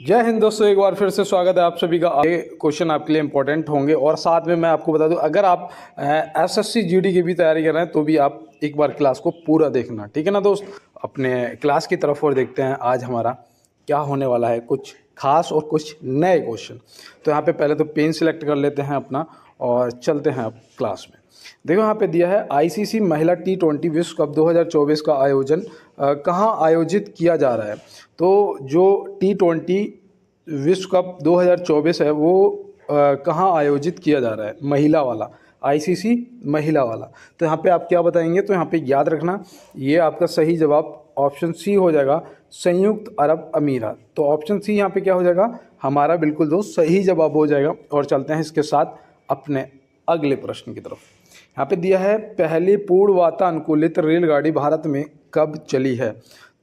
जय हिंद दोस्तों, एक बार फिर से स्वागत है आप सभी का। ये क्वेश्चन आपके लिए इंपॉर्टेंट होंगे और साथ में मैं आपको बता दूं, अगर आप एसएससी जीडी की भी तैयारी कर रहे हैं तो भी आप एक बार क्लास को पूरा देखना, ठीक है ना दोस्त। अपने क्लास की तरफ और देखते हैं आज हमारा क्या होने वाला है, कुछ खास और कुछ नए क्वेश्चन। तो यहाँ पे पहले तो पेन सिलेक्ट कर लेते हैं अपना और चलते हैं अब क्लास में। देखो यहाँ पे दिया है आईसीसी महिला T20 विश्व कप 2024 का आयोजन कहाँ आयोजित किया जा रहा है। तो जो T20 विश्व कप 2024 है वो कहाँ आयोजित किया जा रहा है, महिला वाला, आईसीसी महिला वाला। तो यहाँ पे आप क्या बताएंगे, तो यहाँ पे याद रखना ये आपका सही जवाब ऑप्शन सी हो जाएगा, संयुक्त अरब अमीरात। तो ऑप्शन सी यहाँ पे क्या हो जाएगा, हमारा बिल्कुल दोस्त सही जवाब हो जाएगा। और चलते हैं इसके साथ अपने अगले प्रश्न की तरफ। यहाँ पे दिया है पहली पूर्ण वातानुकूलित रेलगाड़ी भारत में कब चली है।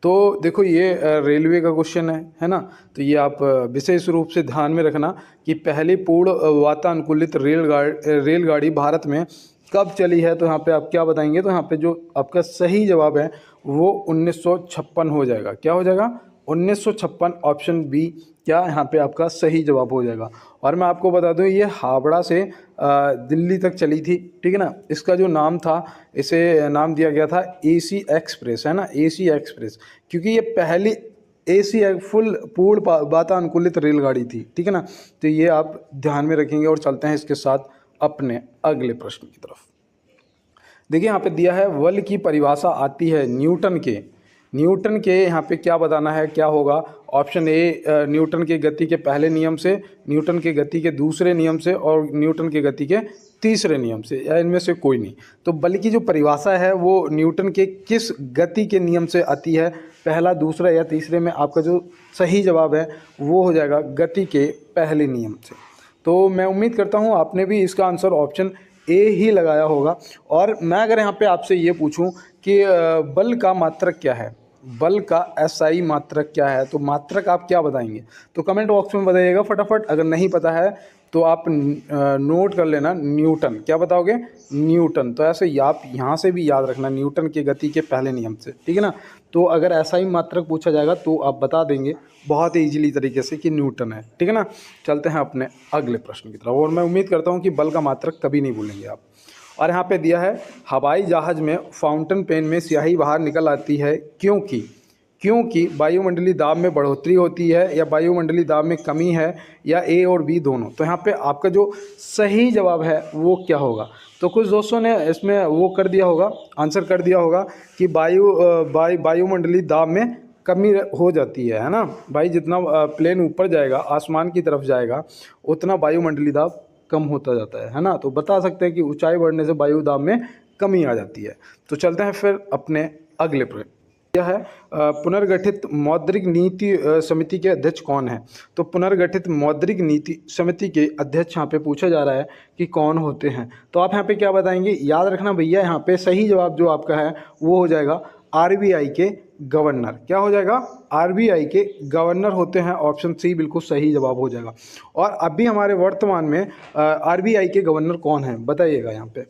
तो देखो ये रेलवे का क्वेश्चन है ना। तो ये आप विशेष रूप से ध्यान में रखना कि पहली पूर्ण वातानुकूलित रेलगाड़ी भारत में कब चली है। तो यहाँ पे आप क्या बताएंगे, तो यहाँ पे जो आपका सही जवाब है वो 1956 हो जाएगा। क्या हो जाएगा, 1956, ऑप्शन बी क्या यहाँ पे आपका सही जवाब हो जाएगा। और मैं आपको बता दूं ये हावड़ा से दिल्ली तक चली थी, ठीक है ना। इसका जो नाम था, इसे नाम दिया गया था एसी एक्सप्रेस, है ना, एसी एक्सप्रेस, क्योंकि ये पहली एसी फुल पूर्ण वातानुकूलित रेलगाड़ी थी, ठीक है ना। तो ये आप ध्यान में रखेंगे और चलते हैं इसके साथ अपने अगले प्रश्न की तरफ। देखिए यहाँ पे दिया है बल की परिभाषा आती है न्यूटन के यहाँ पे क्या बताना है, क्या होगा। ऑप्शन ए न्यूटन के गति के पहले नियम से, न्यूटन के गति के दूसरे नियम से और न्यूटन के गति के तीसरे नियम से, या इनमें से कोई नहीं। तो बल की जो परिभाषा है वो न्यूटन के किस गति के नियम से आती है, पहला, दूसरा या तीसरे में। आपका जो सही जवाब है वो हो जाएगा गति के पहले नियम से। तो मैं उम्मीद करता हूँ आपने भी इसका आंसर ऑप्शन ए ही लगाया होगा। और मैं अगर यहाँ पे आपसे ये पूछूं कि बल का मात्रक क्या है, बल का एसआई मात्रक क्या है, तो मात्रक आप क्या बताएंगे, तो कमेंट बॉक्स में बताइएगा फटाफट। अगर नहीं पता है तो आप नोट कर लेना, न्यूटन। क्या बताओगे, न्यूटन। तो ऐसे आप यहाँ से भी याद रखना, न्यूटन के गति के पहले नियम से, ठीक है ना। तो अगर एसआई मात्रक पूछा जाएगा तो आप बता देंगे बहुत ईजिली तरीके से कि न्यूटन है, ठीक है ना। चलते हैं अपने अगले प्रश्न की तरफ और मैं उम्मीद करता हूँ कि बल का मात्रक कभी नहीं भूलेंगे आप। और यहाँ पे दिया है हवाई जहाज़ में फाउंटेन पेन में स्याही बाहर निकल आती है क्योंकि वायुमंडलीय दाब में बढ़ोतरी होती है, या वायुमंडलीय दाब में कमी है, या ए और बी दोनों। तो यहाँ पे आपका जो सही जवाब है वो क्या होगा। तो कुछ दोस्तों ने इसमें वो कर दिया होगा, आंसर कर दिया होगा कि वायुमंडलीय दाब में कमी हो जाती है ना भाई। जितना प्लेन ऊपर जाएगा, आसमान की तरफ जाएगा, उतना वायुमंडलीय दाब कम होता जाता है ना। तो बता सकते हैं कि ऊंचाई बढ़ने से वायु दाब में कमी आ जाती है। तो चलते हैं फिर अपने अगले प्रश्न। यह है पुनर्गठित मौद्रिक नीति समिति के अध्यक्ष कौन है। तो पुनर्गठित मौद्रिक नीति समिति के अध्यक्ष यहाँ पे पूछा जा रहा है कि कौन होते हैं। तो आप यहाँ पे क्या बताएंगे, याद रखना भैया, यहाँ पे सही जवाब जो आपका है वो हो जाएगा आरबीआई के गवर्नर। क्या हो जाएगा, आरबीआई के गवर्नर होते हैं, ऑप्शन सी बिल्कुल सही जवाब हो जाएगा। और अभी हमारे वर्तमान में आरबीआई के गवर्नर कौन है बताइएगा यहाँ पे।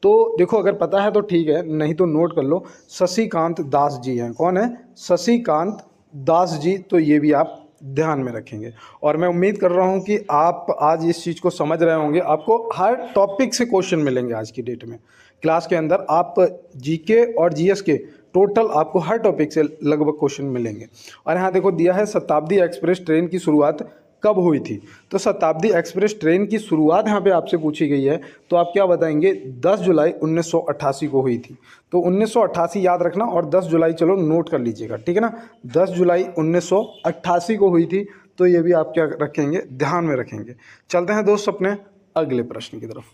तो देखो अगर पता है तो ठीक है, नहीं तो नोट कर लो, शशिकांत दास जी हैं। कौन है, शशिकांत दास जी। तो ये भी आप ध्यान में रखेंगे। और मैं उम्मीद कर रहा हूँ कि आप आज इस चीज़ को समझ रहे होंगे। आपको हर टॉपिक से क्वेश्चन मिलेंगे आज की डेट में क्लास के अंदर। आप जीके और जीएस के टोटल आपको हर टॉपिक से लगभग क्वेश्चन मिलेंगे। और यहाँ देखो दिया है शताब्दी एक्सप्रेस ट्रेन की शुरुआत कब हुई थी। तो शताब्दी एक्सप्रेस ट्रेन की शुरुआत यहाँ पे आपसे पूछी गई है, तो आप क्या बताएंगे, 10 जुलाई 1988 को हुई थी। तो 1988 याद रखना और 10 जुलाई चलो नोट कर लीजिएगा, ठीक है ना। 10 जुलाई 1988 को हुई थी। तो ये भी आप क्या रखेंगे, ध्यान में रखेंगे। चलते हैं दोस्त अपने अगले प्रश्न की तरफ।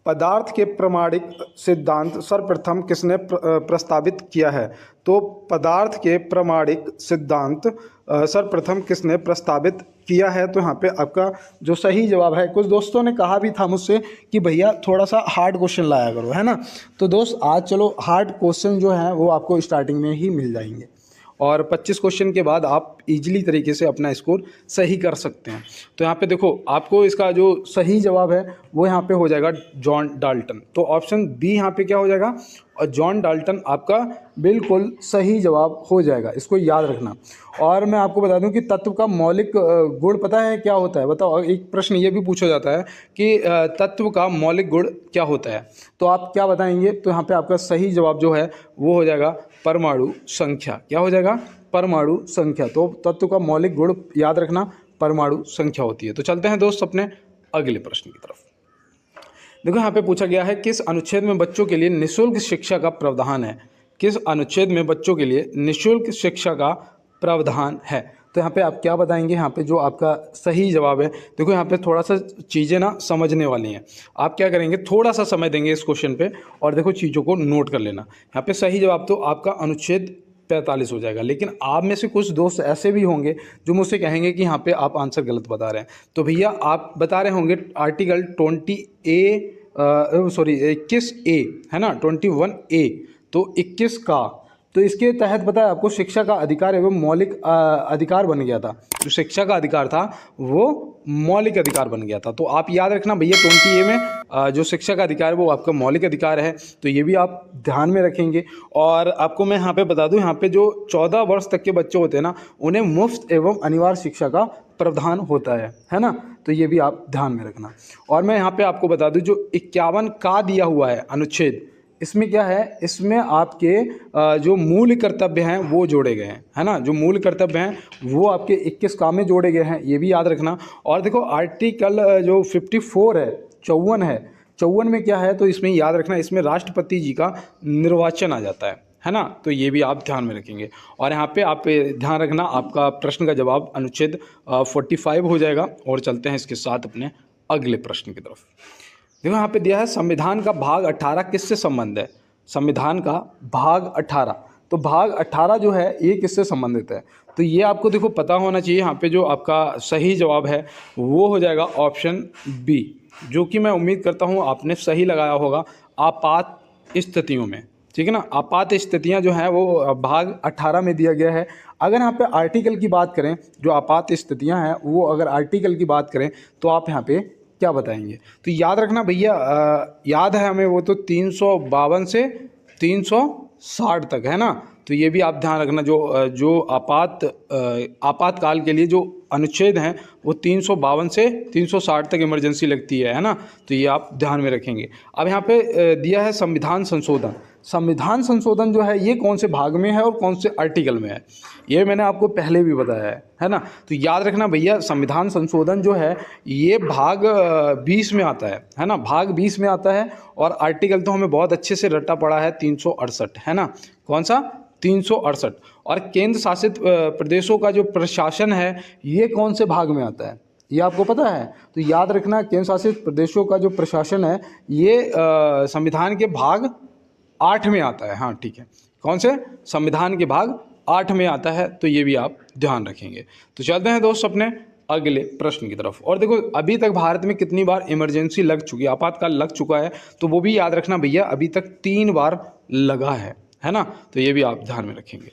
पदार्थ के प्रमाणिक सिद्धांत सर्वप्रथम किसने प्रस्तावित किया है। तो पदार्थ के प्रमाणिक सिद्धांत सर्वप्रथम किसने प्रस्तावित किया है। तो यहाँ पे आपका जो सही जवाब है, कुछ दोस्तों ने कहा भी था मुझसे कि भैया थोड़ा सा हार्ड क्वेश्चन लाया करो, है ना। तो दोस्त आज चलो हार्ड क्वेश्चन जो है वो आपको स्टार्टिंग में ही मिल जाएंगे। और 25 क्वेश्चन के बाद आप इजीली तरीके से अपना स्कोर सही कर सकते हैं। तो यहाँ पे देखो आपको इसका जो सही जवाब है वो यहाँ पे हो जाएगा जॉन डाल्टन। तो ऑप्शन बी यहाँ पे क्या हो जाएगा, और जॉन डाल्टन आपका बिल्कुल सही जवाब हो जाएगा, इसको याद रखना। और मैं आपको बता दूं कि तत्व का मौलिक गुण पता है क्या होता है, बताओ। एक प्रश्न ये भी पूछा जाता है कि तत्व का मौलिक गुण क्या होता है, तो आप क्या बताएंगे। तो यहाँ पे आपका सही जवाब जो है वो हो जाएगा परमाणु संख्या। क्या हो जाएगा, परमाणु संख्या। तो तत्व का मौलिक गुण याद रखना परमाणु संख्या होती है। तो चलते हैं दोस्त अपने अगले प्रश्न की तरफ। देखो यहाँ पे पूछा गया है किस अनुच्छेद में बच्चों के लिए निःशुल्क शिक्षा का प्रावधान है। किस अनुच्छेद में बच्चों के लिए निःशुल्क शिक्षा का प्रावधान है। तो यहाँ पे आप क्या बताएंगे, यहाँ पे जो आपका सही जवाब है। देखो यहाँ पे थोड़ा सा चीज़ें ना समझने वाली हैं। आप क्या करेंगे, थोड़ा सा समय देंगे इस क्वेश्चन पे और देखो चीज़ों को नोट कर लेना। यहाँ पे सही जवाब तो आपका अनुच्छेद 45 हो जाएगा। लेकिन आप में से कुछ दोस्त ऐसे भी होंगे जो मुझसे कहेंगे कि यहाँ पे आप आंसर गलत बता रहे हैं। तो भैया आप बता रहे होंगे आर्टिकल 21A है ना, 21A। तो 21 का, तो इसके तहत पता है आपको शिक्षा का अधिकार एवं मौलिक अधिकार बन गया था। जो शिक्षा का अधिकार था वो मौलिक अधिकार बन गया था। तो आप याद रखना भैया 20A में जो शिक्षा का अधिकार है वो आपका मौलिक अधिकार है। तो ये भी आप ध्यान में रखेंगे। और आपको मैं यहाँ पे बता दूँ, यहाँ पे जो 14 वर्ष तक के बच्चे होते हैं ना, उन्हें मुफ्त एवं अनिवार्य शिक्षा का प्रावधान होता है ना। तो ये भी आप ध्यान में रखना। और मैं यहाँ पे आपको बता दूँ जो 51 का दिया हुआ है अनुच्छेद, इसमें क्या है, इसमें आपके जो मूल कर्तव्य हैं वो जोड़े गए हैं, है ना। जो मूल कर्तव्य हैं वो आपके 21 का में जोड़े गए हैं, ये भी याद रखना। और देखो आर्टिकल जो 54 है, 54 है, 54 में क्या है, तो इसमें याद रखना, इसमें राष्ट्रपति जी का निर्वाचन आ जाता है ना। तो ये भी आप ध्यान में रखेंगे। और यहाँ पे आप ध्यान रखना आपका प्रश्न का जवाब अनुच्छेद 45 हो जाएगा। और चलते हैं इसके साथ अपने अगले प्रश्न की तरफ। देखो यहाँ पे दिया है संविधान का भाग 18 किससे संबंध है। संविधान का भाग 18, तो भाग 18 जो है ये किससे संबंधित है। तो ये आपको देखो पता होना चाहिए। यहाँ पे जो आपका सही जवाब है वो हो जाएगा ऑप्शन बी, जो कि मैं उम्मीद करता हूँ आपने सही लगाया होगा, आपात स्थितियों में। ठीक है ना, आपात स्थितियाँ जो हैं वो भाग 18 में दिया गया है। अगर यहाँ पे आर्टिकल की बात करें, जो आपात स्थितियाँ हैं वो अगर आर्टिकल की बात करें तो आप यहाँ पे क्या बताएंगे। तो याद रखना भैया, याद है हमें वो तो 352 से 360 तक है ना। तो ये भी आप ध्यान रखना, जो आपातकाल के लिए जो अनुच्छेद हैं वो 352 से 360 तक इमरजेंसी लगती है ना। तो ये आप ध्यान में रखेंगे। अब यहाँ पे दिया है संविधान संशोधन। संविधान संशोधन जो है ये कौन से भाग में है और कौन से आर्टिकल में है, ये मैंने आपको पहले भी बताया है ना। तो याद रखना भैया, संविधान संशोधन जो है ये भाग 20 में आता है ना, भाग 20 में आता है। और आर्टिकल तो हमें बहुत अच्छे से रट्टा पड़ा है 368, है ना। कौन सा, 368। और केंद्र शासित प्रदेशों का जो प्रशासन है ये कौन से भाग में आता है, ये आपको पता है। तो याद रखना केंद्र शासित प्रदेशों का जो प्रशासन है ये संविधान के भाग 8 में आता है। हाँ ठीक है, कौन से, संविधान के भाग 8 में आता है। तो ये भी आप ध्यान रखेंगे। तो चलते हैं दोस्त अपने अगले प्रश्न की तरफ। और देखो अभी तक भारत में कितनी बार इमरजेंसी लग चुकी है, आपातकाल लग चुका है, तो वो भी याद रखना भैया, अभी तक 3 बार लगा है ना। तो ये भी आप ध्यान में रखेंगे।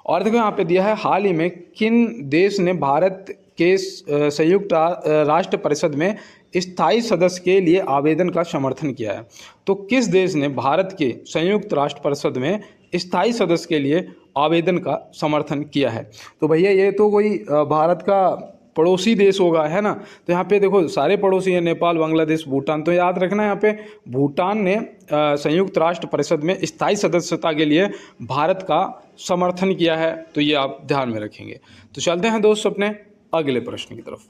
और देखो यहाँ पे दिया है हाल ही में किन देश ने भारत के संयुक्त राष्ट्र परिषद में स्थायी सदस्य के लिए आवेदन का समर्थन किया है। तो किस देश ने भारत के संयुक्त राष्ट्र परिषद में स्थायी सदस्य के लिए आवेदन का समर्थन किया है। तो भैया ये तो कोई भारत का पड़ोसी देश होगा, है ना। तो यहाँ पे देखो सारे पड़ोसी हैं, नेपाल, बांग्लादेश, भूटान। तो याद रखना यहाँ पे भूटान ने संयुक्त राष्ट्र परिषद में स्थायी सदस्यता के लिए भारत का समर्थन किया है। तो ये आप ध्यान में रखेंगे। तो चलते हैं दोस्त अपने अगले प्रश्न की तरफ।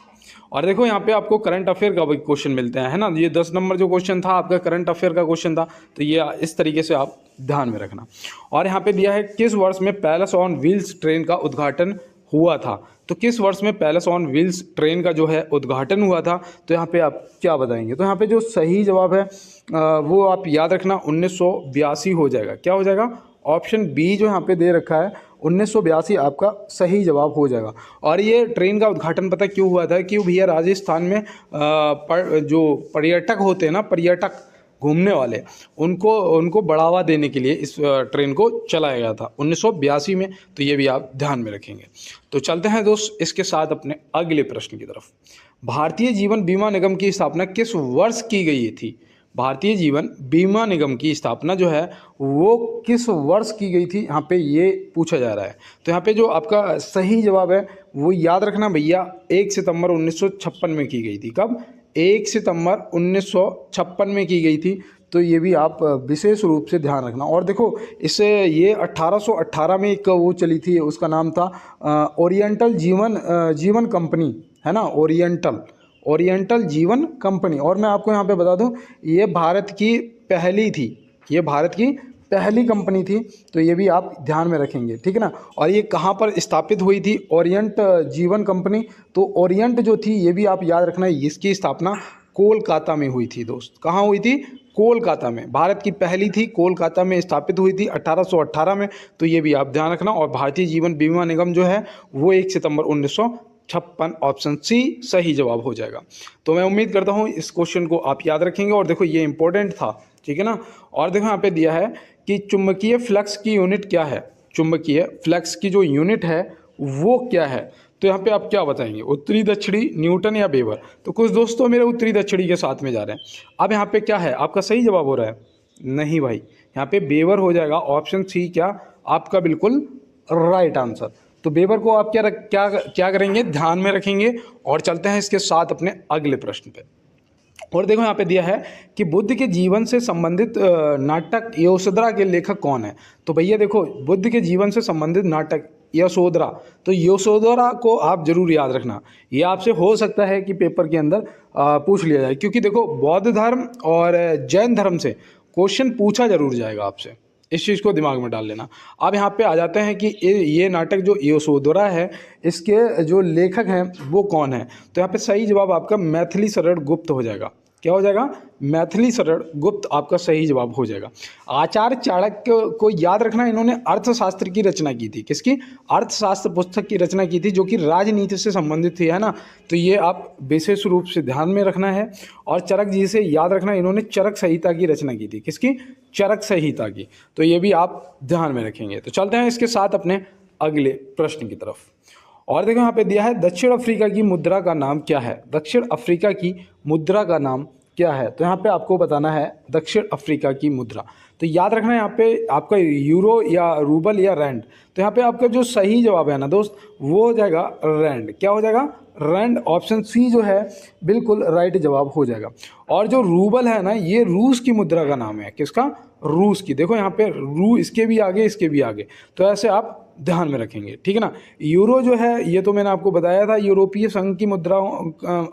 और देखो यहाँ पे आपको करंट अफेयर का भी क्वेश्चन मिलते हैं, है ना। ये 10 नंबर जो क्वेश्चन था आपका करंट अफेयर का क्वेश्चन था। तो ये इस तरीके से आप ध्यान में रखना। और यहाँ पे दिया है किस वर्ष में पैलेस ऑन व्हील्स ट्रेन का उद्घाटन हुआ था। तो किस वर्ष में पैलेस ऑन व्हील्स ट्रेन का जो है उद्घाटन हुआ था। तो यहाँ पे आप क्या बताएंगे। तो यहाँ पे जो सही जवाब है वो आप याद रखना 1982 हो जाएगा। क्या हो जाएगा, ऑप्शन बी जो यहाँ पे दे रखा है 1982 आपका सही जवाब हो जाएगा। और ये ट्रेन का उद्घाटन पता क्यों हुआ था कि भैया राजस्थान में जो पर्यटक होते हैं ना, पर्यटक घूमने वाले, उनको उनको बढ़ावा देने के लिए इस ट्रेन को चलाया गया था 1982 में। तो ये भी आप ध्यान में रखेंगे। तो चलते हैं दोस्त इसके साथ अपने अगले प्रश्न की तरफ। भारतीय जीवन बीमा निगम की स्थापना किस वर्ष की गई थी? भारतीय जीवन बीमा निगम की स्थापना जो है वो किस वर्ष की गई थी, यहाँ पे ये पूछा जा रहा है। तो यहाँ पे जो आपका सही जवाब है वो याद रखना भैया, 1 सितंबर 1956 में की गई थी। कब? 1 सितंबर 1956 में की गई थी। तो ये भी आप विशेष रूप से ध्यान रखना। और देखो इससे ये 1818 में एक वो चली थी, उसका नाम था ओरिएंटल जीवन कंपनी, है ना, ओरिएंटल जीवन कंपनी। और मैं आपको यहाँ पे बता दूँ ये भारत की पहली थी, ये भारत की पहली कंपनी थी। तो ये भी आप ध्यान में रखेंगे, ठीक है ना। और ये कहाँ पर स्थापित हुई थी? ओरिएंट जीवन कंपनी। तो ओरिएंट जो थी ये भी आप याद रखना, इसकी स्थापना कोलकाता में हुई थी दोस्त। कहाँ हुई थी? कोलकाता में। भारत की पहली थी, कोलकाता में स्थापित हुई थी 1818 में। तो ये भी आप ध्यान रखना। और भारतीय जीवन बीमा निगम जो है वो 1 सितंबर 1956, ऑप्शन सी सही जवाब हो जाएगा। तो मैं उम्मीद करता हूँ इस क्वेश्चन को आप याद रखेंगे। और देखो ये इंपॉर्टेंट था, ठीक है ना। और देखो यहाँ पे दिया है कि चुंबकीय फ्लक्स की यूनिट क्या है? चुंबकीय फ्लक्स की जो यूनिट है वो क्या है? तो यहाँ पे आप क्या बताएंगे? उत्तरी दक्षिणी, न्यूटन या वेबर? तो कुछ दोस्तों मेरे उत्तरी दक्षिणी के साथ में जा रहे हैं। अब यहाँ पे क्या है आपका सही जवाब हो रहा है? नहीं भाई, यहाँ पे वेबर हो जाएगा। ऑप्शन सी क्या आपका बिल्कुल राइट आंसर। तो वेबर को आप क्या करेंगे? ध्यान में रखेंगे। और चलते हैं इसके साथ अपने अगले प्रश्न पे। और देखो यहाँ पे दिया है कि बुद्ध के जीवन से संबंधित नाटक यशोधरा के लेखक कौन है? तो भैया देखो बुद्ध के जीवन से संबंधित नाटक यशोधरा, तो यशोधरा को आप जरूर याद रखना। ये आपसे हो सकता है कि पेपर के अंदर पूछ लिया जाए, क्योंकि देखो बौद्ध धर्म और जैन धर्म से क्वेश्चन पूछा जरूर जाएगा आपसे, इस चीज़ को दिमाग में डाल लेना। अब यहाँ पे आ जाते हैं कि ये नाटक जो यशोधरा है इसके जो लेखक हैं वो कौन है? तो यहाँ पे सही जवाब आपका मैथिली शरण गुप्त हो जाएगा। क्या हो जाएगा? मैथिली शरण गुप्त आपका सही जवाब हो जाएगा। आचार्य चाणक्य को याद रखना, इन्होंने अर्थशास्त्र की रचना की थी। किसकी? अर्थशास्त्र पुस्तक की रचना की थी जो कि राजनीति से संबंधित थी, है ना। तो ये आप विशेष रूप से ध्यान में रखना है। और चरक जी से याद रखना, इन्होंने चरक संहिता की रचना की थी। किसकी? चरक संहिता की। तो ये भी आप ध्यान में रखेंगे। तो चलते हैं इसके साथ अपने अगले प्रश्न की तरफ। और देखो यहाँ पे दिया है दक्षिण अफ्रीका की मुद्रा का नाम क्या है? दक्षिण अफ्रीका की मुद्रा का नाम क्या है? तो यहाँ पे आपको बताना है दक्षिण अफ्रीका की मुद्रा। तो याद रखना यहाँ पे आपका यूरो या रूबल या रैंड। तो यहाँ पे आपका जो सही जवाब है ना दोस्त वो हो जाएगा रैंड। क्या हो जाएगा? रैंड। ऑप्शन सी जो है बिल्कुल राइट जवाब हो जाएगा। और जो रूबल है ना ये रूस की मुद्रा का नाम है। किसका? रूस की। देखो यहाँ पे रू इसके भी आगे इसके भी आगे, तो ऐसे आप ध्यान में रखेंगे, ठीक है ना। यूरो जो है ये तो मैंने आपको बताया था, यूरोपीय संघ की मुद्रा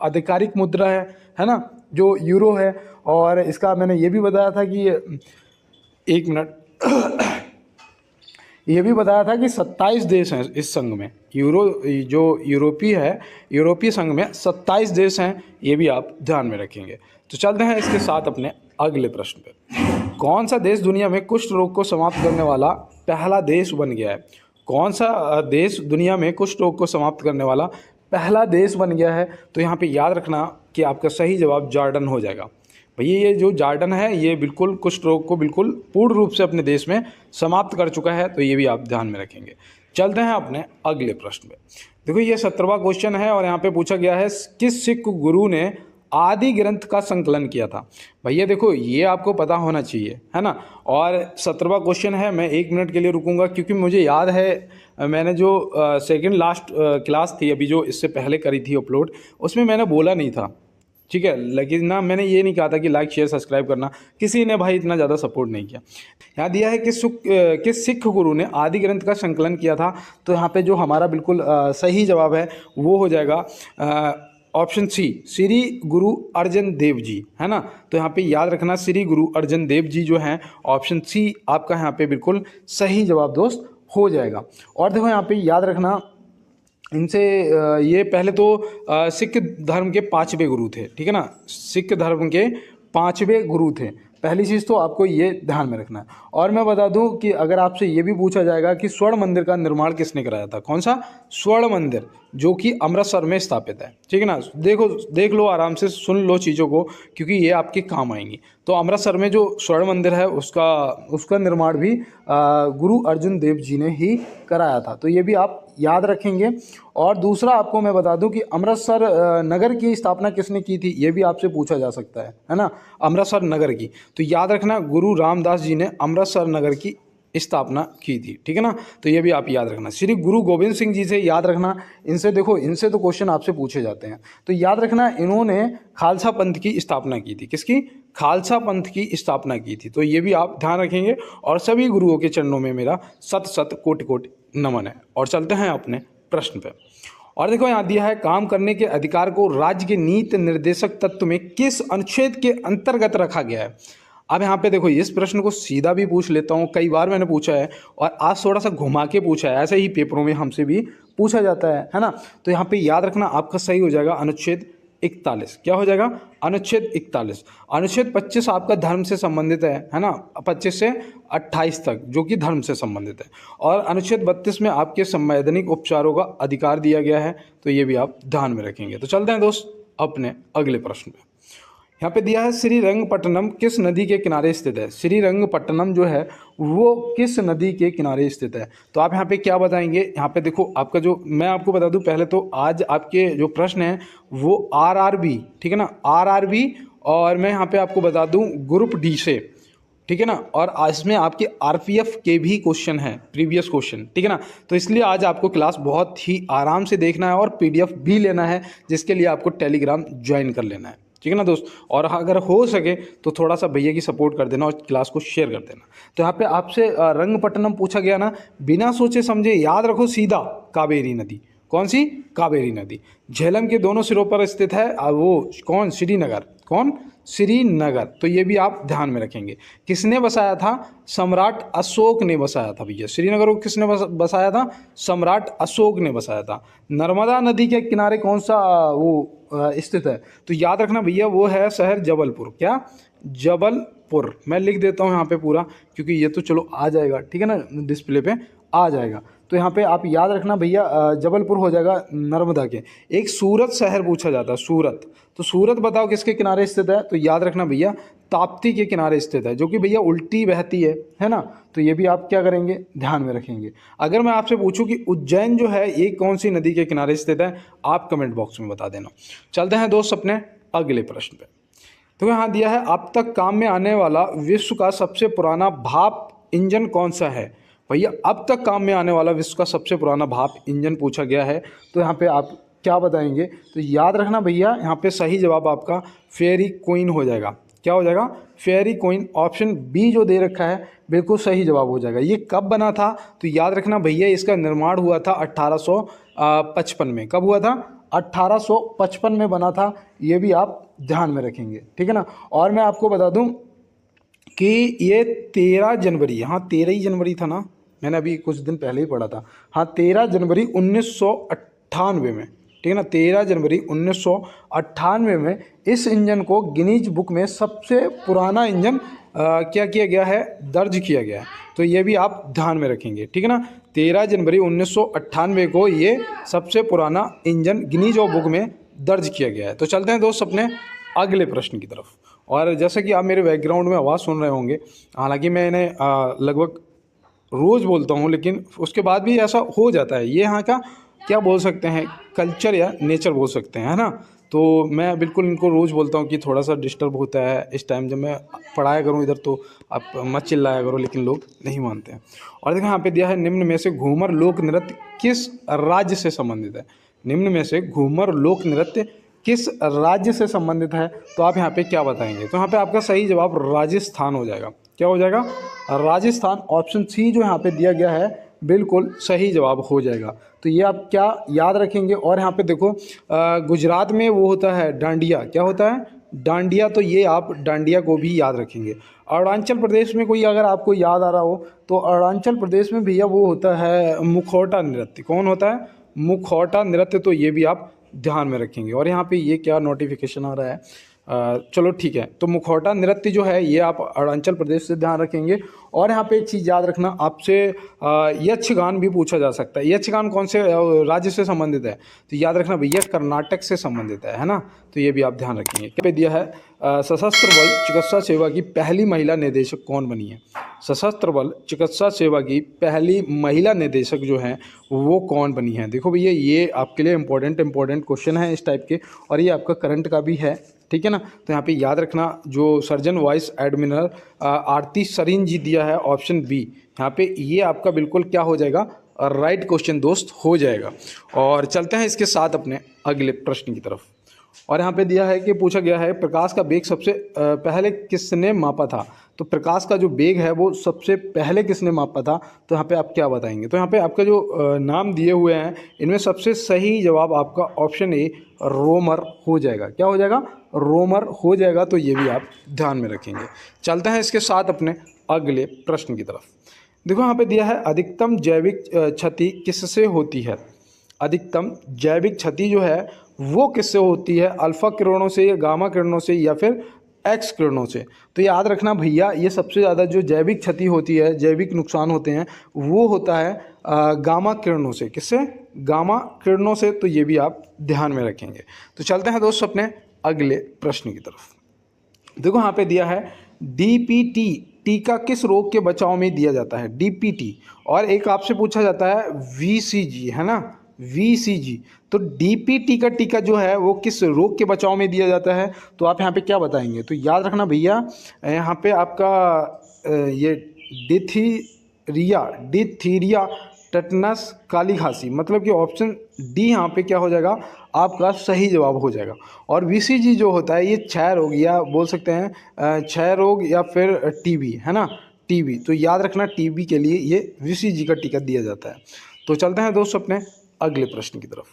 आधिकारिक मुद्रा है ना, जो यूरो है। और इसका मैंने ये भी बताया था कि एक मिनट ये भी बताया था कि 27 देश हैं इस संघ में। यूरो जो यूरोपीय संघ में 27 देश हैं, ये भी आप ध्यान में रखेंगे। तो चलते हैं इसके साथ अपने अगले प्रश्न पे। कौन सा देश दुनिया में कुष्ठ रोग को समाप्त करने वाला पहला देश बन गया है? कौन सा देश दुनिया में कुष्ठ रोग को समाप्त करने वाला पहला देश बन गया है? तो यहाँ पे याद रखना कि आपका सही जवाब जॉर्डन हो जाएगा। भैया ये जो जॉर्डन है ये बिल्कुल कुष्ठ रोग को बिल्कुल पूर्ण रूप से अपने देश में समाप्त कर चुका है। तो ये भी आप ध्यान में रखेंगे। चलते हैं अपने अगले प्रश्न पे। देखो ये 17वां क्वेश्चन है और यहाँ पे पूछा गया है किस सिख गुरु ने आदि ग्रंथ का संकलन किया था? भैया देखो ये आपको पता होना चाहिए, है ना। और 17वां क्वेश्चन है। मैं 1 मिनट के लिए रुकूंगा क्योंकि मुझे याद है मैंने जो सेकंड लास्ट क्लास थी अभी जो इससे पहले करी थी अपलोड, उसमें मैंने बोला नहीं था, ठीक है। लेकिन ना मैंने ये नहीं कहा था कि लाइक शेयर सब्सक्राइब करना, किसी ने भाई इतना ज़्यादा सपोर्ट नहीं किया। यहाँ दिया है कि सिख गुरु ने आदि ग्रंथ का संकलन किया था। तो यहाँ पे जो हमारा बिल्कुल सही जवाब है वो हो जाएगा ऑप्शन सी श्री गुरु अर्जन देव जी, है ना। तो यहाँ पे याद रखना श्री गुरु अर्जन देव जी जो हैं, ऑप्शन सी आपका यहाँ पे बिल्कुल सही जवाब दोस्त हो जाएगा। और देखो यहाँ पे याद रखना इनसे ये पहले तो सिख धर्म के 5वें गुरु थे, ठीक है ना। सिख धर्म के 5वें गुरु थे। पहली चीज़ तो आपको ये ध्यान में रखना है। और मैं बता दूं कि अगर आपसे ये भी पूछा जाएगा कि स्वर्ण मंदिर का निर्माण किसने कराया था, कौन सा स्वर्ण मंदिर, जो कि अमृतसर में स्थापित है, ठीक है ना। देख लो आराम से, सुन लो चीज़ों को, क्योंकि ये आपके काम आएंगी। तो अमृतसर में जो स्वर्ण मंदिर है उसका निर्माण भी गुरु अर्जुन देव जी ने ही कराया था, तो ये भी आप याद रखेंगे। और दूसरा आपको मैं बता दूं कि अमृतसर नगर की स्थापना किसने की थी, ये भी आपसे पूछा जा सकता है ना, अमृतसर नगर की। तो याद रखना, गुरु रामदास जी ने अमृतसर नगर की स्थापना की थी, ठीक है ना। तो ये भी आप याद रखना। श्री गुरु गोविंद सिंह जी से याद रखना, इनसे देखो, इनसे तो क्वेश्चन आपसे पूछे जाते हैं। तो याद रखना, इन्होंने खालसा पंथ की स्थापना की थी। किसकी? खालसा पंथ की स्थापना की थी। तो ये भी आप ध्यान रखेंगे। और सभी गुरुओं के चरणों में मेरा सत सत कोटि कोटि नमन है। और चलते हैं अपने प्रश्न पे। और देखो यहाँ दिया है, काम करने के अधिकार को राज्य के नीति निर्देशक तत्व में किस अनुच्छेद के अंतर्गत रखा गया है। अब यहाँ पे देखो, इस प्रश्न को सीधा भी पूछ लेता हूँ, कई बार मैंने पूछा है और आज थोड़ा सा घुमा के पूछा है, ऐसे ही पेपरों में हमसे भी पूछा जाता है ना। तो यहाँ पे याद रखना, आपका सही हो जाएगा अनुच्छेद 41। क्या हो जाएगा? अनुच्छेद 41। अनुच्छेद 25 आपका धर्म से संबंधित है ना, 25 से 28 तक, जो कि धर्म से संबंधित है। और अनुच्छेद 32 में आपके संवैधानिक उपचारों का अधिकार दिया गया है, तो ये भी आप ध्यान में रखेंगे। तो चलते हैं दोस्त अपने अगले प्रश्न पे। यहाँ पे दिया है, श्रीरंगपट्टनम किस नदी के किनारे स्थित है। श्रीरंगपट्टनम जो है वो किस नदी के किनारे स्थित है। तो आप यहाँ पे क्या बताएंगे? यहाँ पे देखो, आपका जो, मैं आपको बता दूं पहले तो, आज आपके जो प्रश्न है वो आरआरबी, ठीक है ना, आरआरबी, और मैं यहाँ पे आपको बता दूं ग्रुप डी से, ठीक है ना। और इसमें आपके आरपीएफ के भी क्वेश्चन हैं, प्रीवियस क्वेश्चन, ठीक है ना। तो इसलिए आज आपको क्लास बहुत ही आराम से देखना है और पीडीएफ भी लेना है, जिसके लिए आपको टेलीग्राम ज्वाइन कर लेना है, ठीक है ना दोस्त। और अगर हो सके तो थोड़ा सा भैया की सपोर्ट कर देना और क्लास को शेयर कर देना। तो यहाँ पे आपसे रंगपट्टनम पूछा गया ना, बिना सोचे समझे याद रखो, सीधा कावेरी नदी। कौन सी? कावेरी नदी। झेलम के दोनों सिरों पर स्थित है वो कौन? श्रीनगर। कौन? श्रीनगर। तो ये भी आप ध्यान में रखेंगे। किसने बसाया था? सम्राट अशोक ने बसाया था भैया। श्रीनगर को किसने बसाया था? सम्राट अशोक ने बसाया था। नर्मदा नदी के किनारे कौन सा वो स्थित है? तो याद रखना भैया, वो है शहर जबलपुर। क्या? जबलपुर। मैं लिख देता हूँ यहाँ पे पूरा, क्योंकि ये तो चलो आ जाएगा, ठीक है ना, डिस्प्ले पे आ जाएगा। तो यहाँ पे आप याद रखना भैया, जबलपुर हो जाएगा नर्मदा के। एक सूरत शहर पूछा जाता है, सूरत। तो सूरत बताओ किसके किनारे स्थित है? तो याद रखना भैया, ताप्ती के किनारे स्थित है, जो कि भैया उल्टी बहती है ना। तो ये भी आप क्या करेंगे? ध्यान में रखेंगे। अगर मैं आपसे पूछूं कि उज्जैन जो है ये कौन सी नदी के किनारे स्थित है, आप कमेंट बॉक्स में बता देना। चलते हैं दोस्त अपने अगले प्रश्न पे। तो यहाँ दिया है, अब तक काम में आने वाला विश्व का सबसे पुराना भाप इंजन कौन सा है। भैया अब तक काम में आने वाला विश्व का सबसे पुराना भाप इंजन पूछा गया है, तो यहाँ पे आप क्या बताएंगे? तो याद रखना भैया, यहाँ पे सही जवाब आपका फेरी क्वीन हो जाएगा। क्या हो जाएगा? फेरी क्वीन। ऑप्शन बी जो दे रखा है बिल्कुल सही जवाब हो जाएगा। ये कब बना था? तो याद रखना भैया, इसका निर्माण हुआ था 1855 में। कब हुआ था? 1855 में बना था। ये भी आप ध्यान में रखेंगे, ठीक है ना। और मैं आपको बता दूं कि ये 13 जनवरी, हाँ 13 ही जनवरी था ना, मैंने अभी कुछ दिन पहले ही पढ़ा था, हाँ 13 जनवरी 1998 में, ठीक है ना, 13 जनवरी 1998 में इस इंजन को गिनीज बुक में सबसे पुराना इंजन क्या किया गया है? दर्ज किया गया है। तो ये भी आप ध्यान में रखेंगे, ठीक है ना। 13 जनवरी 1998 को ये सबसे पुराना इंजन गिनीज बुक में दर्ज किया गया है। तो चलते हैं दोस्त अपने अगले प्रश्न की तरफ। और जैसे कि आप मेरे बैकग्राउंड में आवाज़ सुन रहे होंगे, हालांकि मैं इन्हें लगभग रोज़ बोलता हूँ, लेकिन उसके बाद भी ऐसा हो जाता है। ये यहाँ का क्या बोल सकते हैं, कल्चर या नेचर बोल सकते हैं, है ना। तो मैं बिल्कुल इनको रोज़ बोलता हूँ कि थोड़ा सा डिस्टर्ब होता है इस टाइम जब मैं पढ़ाया करूँ इधर, तो आप मत चिल्लाया करो, लेकिन लोग नहीं मानते हैं। और देखो यहाँ पे दिया है, निम्न में से घूमर लोक नृत्य किस राज्य से संबंधित है। निम्न में से घूमर लोक नृत्य किस राज्य से संबंधित है? तो आप यहाँ पे क्या बताएंगे? तो यहाँ पे आपका सही जवाब राजस्थान हो जाएगा। क्या हो जाएगा? राजस्थान। ऑप्शन सी जो यहाँ पे दिया गया है बिल्कुल सही जवाब हो जाएगा। तो ये आप क्या याद रखेंगे? और यहाँ पे देखो, गुजरात में वो होता है डांडिया। क्या होता है? डांडिया। तो ये आप डांडिया को भी याद रखेंगे। अरुणाचल प्रदेश में कोई अगर आपको याद आ रहा हो, तो अरुणाचल प्रदेश में भैया वो होता है मुखौटा नृत्य। कौन होता है? मुखौटा नृत्य। तो ये भी आप ध्यान में रखेंगे। और यहाँ पे ये क्या नोटिफिकेशन आ रहा है, चलो ठीक है। तो मुखौटा नृत्य जो है ये आप अरुणाचल प्रदेश से ध्यान रखेंगे। और यहाँ पे एक चीज़ याद रखना, आपसे यक्षगान भी पूछा जा सकता है। यक्षगान कौन से राज्य से संबंधित है? तो याद रखना भैया कर्नाटक से संबंधित है ना। तो ये भी आप ध्यान रखेंगे। क्या पे दिया है, सशस्त्र बल चिकित्सा सेवा की पहली महिला निदेशक कौन बनी है? सशस्त्र बल चिकित्सा सेवा की पहली महिला निदेशक जो है वो कौन बनी है? देखो भैया ये आपके लिए इंपॉर्टेंट क्वेश्चन है इस टाइप के, और ये आपका करंट का भी है, ठीक है ना। तो यहाँ पे याद रखना जो सर्जन वाइस एडमिरल आरती सरीन जी दिया है ऑप्शन बी, यहाँ पे ये आपका बिल्कुल क्या हो जाएगा, राइट क्वेश्चन दोस्त हो जाएगा। और चलते हैं इसके साथ अपने अगले प्रश्न की तरफ। और यहाँ पे दिया है कि पूछा गया है प्रकाश का वेग सबसे पहले किसने मापा था? तो प्रकाश का जो वेग है वो सबसे पहले किसने मापा था? तो यहाँ पे आप क्या बताएंगे? तो यहाँ पे आपका जो नाम दिए हुए हैं इनमें सबसे सही जवाब आपका ऑप्शन ए रोमर हो जाएगा। क्या हो जाएगा? रोमर हो जाएगा। तो ये भी आप ध्यान में रखेंगे। चलते हैं इसके साथ अपने अगले प्रश्न की तरफ। देखो यहाँ पे दिया है अधिकतम जैविक क्षति किससे होती है? अधिकतम जैविक क्षति जो है वो किससे होती है? अल्फा किरणों से या गामा किरणों से या फिर एक्स किरणों से? तो याद रखना भैया ये सबसे ज़्यादा जो जैविक क्षति होती है, जैविक नुकसान होते हैं वो होता है गामा किरणों से। किससे? गामा किरणों से। तो ये भी आप ध्यान में रखेंगे। तो चलते हैं दोस्तों अपने अगले प्रश्न की तरफ। देखो यहाँ पे दिया है डीपीटी टीका किस रोग के बचाव में दिया जाता है? डीपीटी। और एक आपसे पूछा जाता है वीसीजी, है ना, वीसीजी। तो डीपीटी का टीका जो है वो किस रोग के बचाव में दिया जाता है? तो आप यहाँ पे क्या बताएंगे? तो याद रखना भैया यहाँ पे आपका ये डिथीरिया टेटनस काली खांसी, मतलब कि ऑप्शन डी यहाँ पे क्या हो जाएगा आपका सही जवाब हो जाएगा। और वीसीजी जो होता है ये क्षय रोग या बोल सकते हैं क्षय रोग या फिर टीबी, है ना, टीबी। तो याद रखना टीबी के लिए ये वीसीजी का टीका दिया जाता है। तो चलते हैं दोस्तों अपने अगले प्रश्न की तरफ।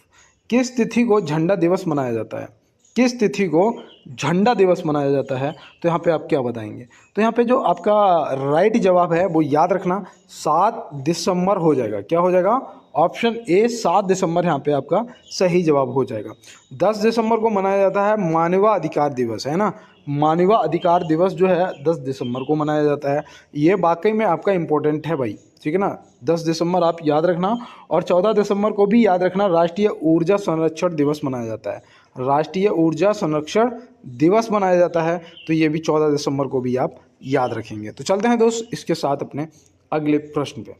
किस तिथि को झंडा दिवस मनाया जाता है? किस तिथि को झंडा दिवस मनाया जाता है? तो यहाँ पे आप क्या बताएंगे? तो यहाँ पे जो आपका राइट जवाब है वो याद रखना 7 दिसंबर हो जाएगा। क्या हो जाएगा? ऑप्शन ए 7 दिसंबर यहाँ पे आपका सही जवाब हो जाएगा। 10 दिसंबर को मनाया जाता है मानवाधिकार दिवस, है ना। मानवाधिकार दिवस जो है 10 दिसंबर को मनाया जाता है। ये वाकई में आपका इम्पोर्टेंट है भाई, ठीक है ना। 10 दिसंबर आप याद रखना। और 14 दिसंबर को भी याद रखना राष्ट्रीय ऊर्जा संरक्षण दिवस मनाया जाता है। राष्ट्रीय ऊर्जा संरक्षण दिवस मनाया जाता है। तो ये भी 14 दिसंबर को भी आप याद रखेंगे। तो चलते हैं दोस्त इसके साथ अपने अगले प्रश्न पे।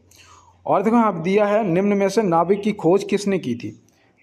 और देखो आप दिया है निम्न में से नाभिक की खोज किसने की थी?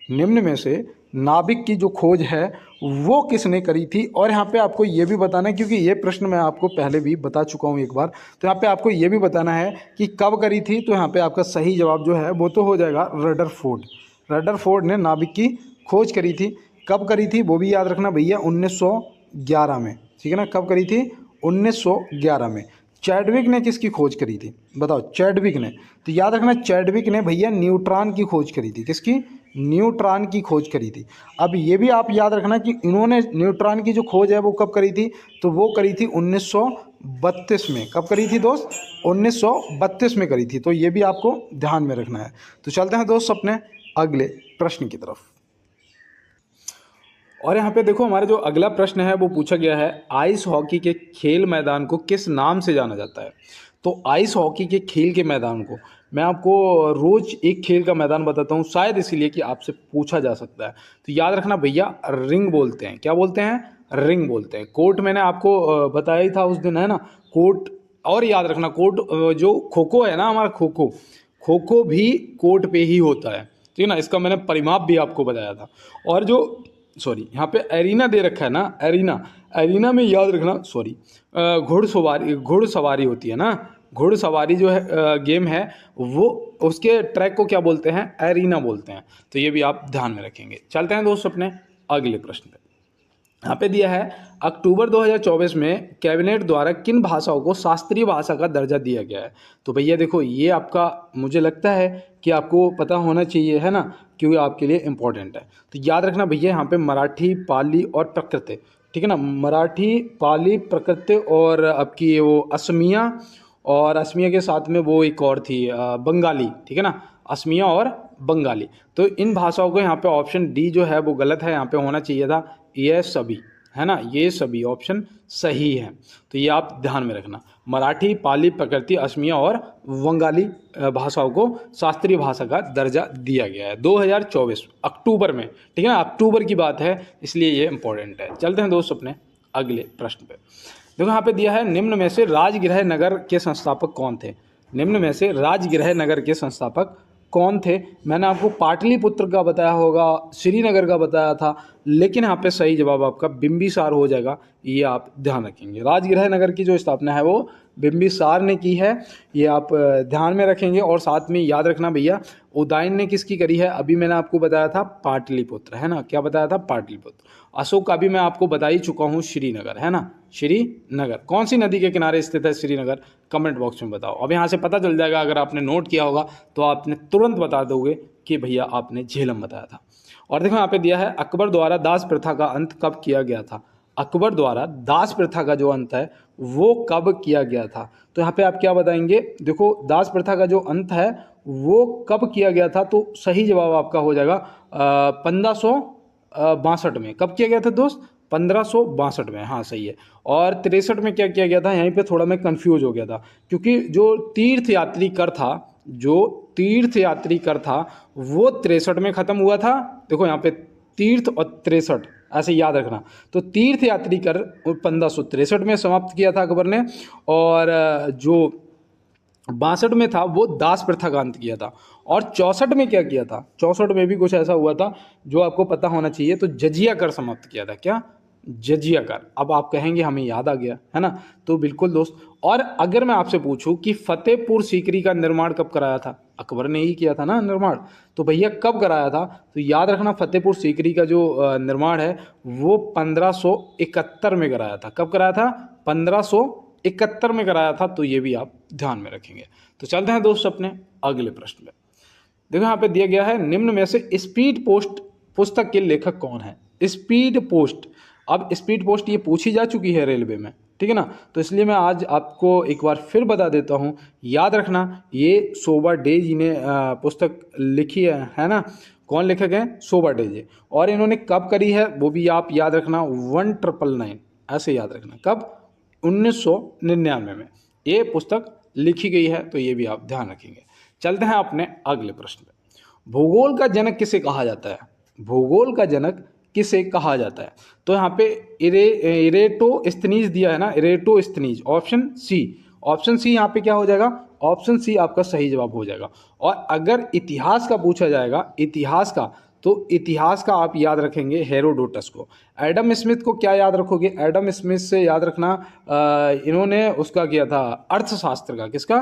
निम्न में से नाभिक की जो खोज है वो किसने करी थी? और यहाँ पे आपको ये भी बताना है, क्योंकि ये प्रश्न मैं आपको पहले भी बता चुका हूँ एक बार। तो यहाँ पे आपको ये भी बताना है कि कब करी थी। तो यहाँ पे आपका सही जवाब जो है वो तो हो जाएगा रदरफोर्ड। रदरफोर्ड ने नाभिक की खोज करी थी। कब करी थी वो भी याद रखना भैया 1911 में, ठीक है ना। कब करी थी? 1911 में। चैडविक ने किसकी खोज करी थी? बताओ, चैडविक ने। तो याद रखना चैडविक ने भैया न्यूट्रॉन की खोज करी थी। किसकी? न्यूट्रॉन की खोज करी थी। अब ये भी आप याद रखना कि इन्होंने न्यूट्रॉन की जो खोज है वो कब करी थी? तो वो करी थी 1932 में। कब करी थी दोस्त? 1932 में करी थी। तो ये भी आपको ध्यान में रखना है। तो चलते हैं दोस्त अपने अगले प्रश्न की तरफ। और यहाँ पे देखो हमारा जो अगला प्रश्न है वो पूछा गया है आइस हॉकी के खेल मैदान को किस नाम से जाना जाता है? तो आइस हॉकी के खेल के मैदान को मैं आपको रोज एक खेल का मैदान बताता हूँ, शायद इसीलिए कि आपसे पूछा जा सकता है। तो याद रखना भैया रिंग बोलते हैं। क्या बोलते हैं? रिंग बोलते हैं। कोर्ट मैंने आपको बताया ही था उस दिन, है ना, कोर्ट। और याद रखना कोर्ट जो खो खो है ना हमारा, खो खो भी कोर्ट पे ही होता है, ठीक है ना। इसका मैंने परिमाप भी आपको बताया था। और जो यहाँ पे एरिना दे रखा है ना, एरिना में याद रखना घुड़सवारी होती है ना। घुड़सवारी जो है गेम है वो उसके ट्रैक को क्या बोलते हैं? एरिना बोलते हैं। तो ये भी आप ध्यान में रखेंगे। चलते हैं दोस्तों अपने अगले प्रश्न पे। यहाँ पे दिया है अक्टूबर 2024 में कैबिनेट द्वारा किन भाषाओं को शास्त्रीय भाषा का दर्जा दिया गया है? तो भैया देखो ये आपका मुझे लगता है कि आपको पता होना चाहिए, है ना, क्योंकि आपके लिए इम्पोर्टेंट है। तो याद रखना भैया यहाँ पे मराठी, पाली और प्राकृत, ठीक है ना। मराठी, पाली, प्राकृत और आपकी वो असमिया, और असमिया के साथ में वो एक और थी बंगाली, ठीक है ना, असमिया और बंगाली। तो इन भाषाओं को यहाँ पे ऑप्शन डी जो है वो गलत है, यहाँ पे होना चाहिए था ये सभी, है ना, ये सभी ऑप्शन सही हैं। तो ये आप ध्यान में रखना। मराठी, पाली, प्रकृति, असमिया और बंगाली भाषाओं को शास्त्रीय भाषा का दर्जा दिया गया है 2024 अक्टूबर में, ठीक है ना, अक्टूबर की बात है, इसलिए ये इंपॉर्टेंट है। चलते हैं दोस्त अपने अगले प्रश्न पे। देखो यहाँ पे दिया है, निम्न में से राजगृह नगर के संस्थापक कौन थे। निम्न में से राजगृह नगर के संस्थापक कौन थे। मैंने आपको पाटलिपुत्र का बताया होगा, श्रीनगर का बताया था, लेकिन यहाँ पे सही जवाब आपका बिंबिसार हो जाएगा, ये आप ध्यान रखेंगे। राजगृह नगर की जो स्थापना है वो बिंबिसार ने की है, ये आप ध्यान में रखेंगे। और साथ में याद रखना भैया, उदयन ने किसकी करी है, अभी मैंने आपको बताया था पाटलिपुत्र, है ना, क्या बताया था, पाटलिपुत्र। अशोक का भी मैं आपको बता ही चुका हूँ, श्रीनगर, है ना, श्रीनगर। कौन सी नदी के किनारे स्थित है श्रीनगर, कमेंट बॉक्स में बताओ। अब यहाँ से पता चल जाएगा, अगर आपने नोट किया होगा तो आपने तुरंत बता दोगे कि भैया आपने झेलम बताया था। और देखो यहाँ पे दिया है, अकबर द्वारा दास प्रथा का अंत कब किया गया था। अकबर द्वारा दास प्रथा का जो अंत है वो कब किया गया था। तो यहाँ पे आप क्या बताएंगे, देखो दास प्रथा का जो अंत है वो कब किया गया था, तो सही जवाब आपका हो जाएगा 1562 में। कब किया गया था दोस्त, 1562 में, हाँ सही है। और 63 में क्या किया गया था, यहीं पे थोड़ा मैं कंफ्यूज हो गया था, क्योंकि जो तीर्थयात्री कर था, जो तीर्थयात्री कर था वो 63 में ख़त्म हुआ था। देखो यहाँ पे तीर्थ और 63 ऐसे याद रखना। तो तीर्थयात्री कर 1563 में समाप्त किया था अकबर ने, और जो 62 में था वो दास प्रथा का अंत किया था। और 64 में क्या किया था, 64 में भी कुछ ऐसा हुआ था जो आपको पता होना चाहिए, तो जजिया कर समाप्त किया था। क्या, जजिया कर। अब आप कहेंगे हमें याद आ गया, है ना, तो बिल्कुल दोस्त। और अगर मैं आपसे पूछूं कि फतेहपुर सीकरी का निर्माण कब कराया था, अकबर ने ही किया था ना निर्माण, तो भैया कब कराया था, तो याद रखना फतेहपुर सीकरी का जो निर्माण है वो 1571 में कराया था। कब कराया था, 1571 में कराया था, तो ये भी आप ध्यान में रखेंगे। तो चलते हैं दोस्त अपने अगले प्रश्न पे। देखो यहाँ पे दिया गया है, निम्न में से स्पीड पोस्ट पुस्तक के लेखक कौन है। स्पीड पोस्ट, अब स्पीड पोस्ट ये पूछी जा चुकी है रेलवे में, ठीक है ना, तो इसलिए मैं आज आपको एक बार फिर बता देता हूँ। याद रखना, ये शोभा डे जी ने पुस्तक लिखी है ना। कौन लेखक हैं, शोभा डे जी। और इन्होंने कब करी है वो भी आप याद रखना, 1999 ऐसे याद रखना, कब, 1999 में ये पुस्तक लिखी गई है, तो ये भी आप ध्यान रखेंगे। चलते हैं अपने अगले प्रश्न पे। भूगोल का जनक किसे कहा जाता है। भूगोल का जनक किसे कहा जाता है, तो यहाँ पे इरेटोस्थनीज दिया है ना, Eratosthenes, option C. Option C यहाँ पे क्या हो जाएगा, ऑप्शन सी आपका सही जवाब हो जाएगा। और अगर इतिहास का पूछा जाएगा, इतिहास का, तो इतिहास का आप याद रखेंगे हेरोडोटस को। एडम स्मिथ को क्या याद रखोगे, एडम स्मिथ से याद रखना इन्होंने उसका किया था अर्थशास्त्र का, किसका,